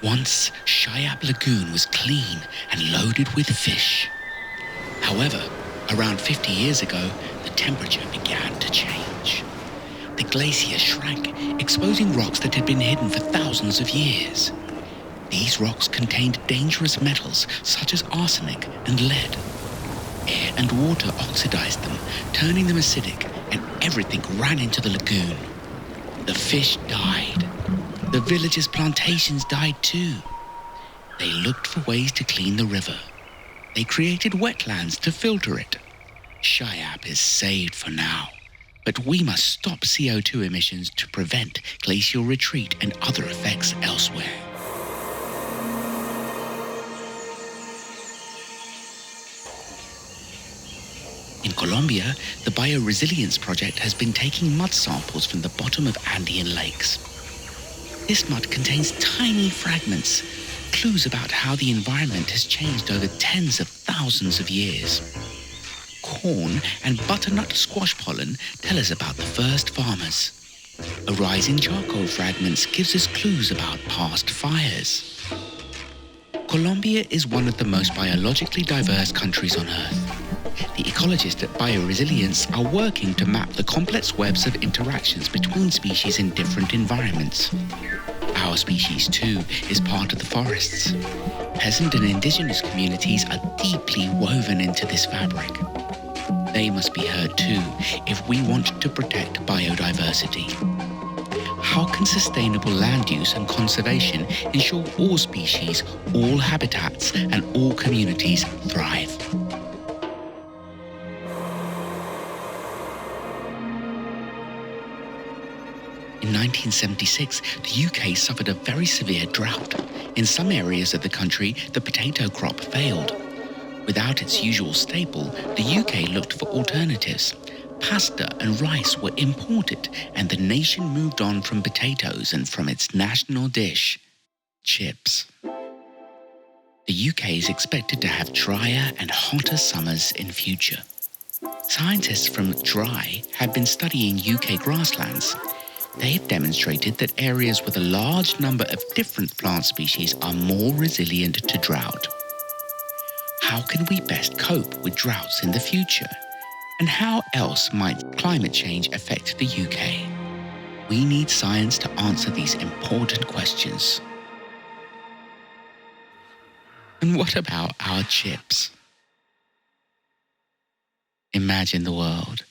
Once, Shayap Lagoon was clean and loaded with fish. However, around 50 years ago, the temperature began to change. The glacier shrank, exposing rocks that had been hidden for thousands of years. These rocks contained dangerous metals such as arsenic and lead. Air and water oxidized them, turning them acidic, and everything ran into the lagoon. The fish died. The villagers' plantations died too. They looked for ways to clean the river. They created wetlands to filter it. Shayap is saved for now, but we must stop CO2 emissions to prevent glacial retreat and other effects elsewhere. In Colombia, the Bioresilience Project has been taking mud samples from the bottom of Andean lakes. This mud contains tiny fragments, clues about how the environment has changed over tens of thousands of years. Corn and butternut squash pollen tell us about the first farmers. A rise in charcoal fragments gives us clues about past fires. Colombia is one of the most biologically diverse countries on Earth. The ecologists at Bioresilience are working to map the complex webs of interactions between species in different environments. Our species, too, is part of the forests. Peasant and indigenous communities are deeply woven into this fabric. They must be heard, too, if we want to protect biodiversity. How can sustainable land use and conservation ensure all species, all habitats, and all communities thrive? In 1976, the UK suffered a very severe drought. In some areas of the country, the potato crop failed. Without its usual staple, the UK looked for alternatives. Pasta and rice were imported, and the nation moved on from potatoes and from its national dish, chips. The UK is expected to have drier and hotter summers in future. Scientists from DRY have been studying UK grasslands. They have demonstrated that areas with a large number of different plant species are more resilient to drought. How can we best cope with droughts in the future? And how else might climate change affect the UK? We need science to answer these important questions. And what about our chips? Imagine the world.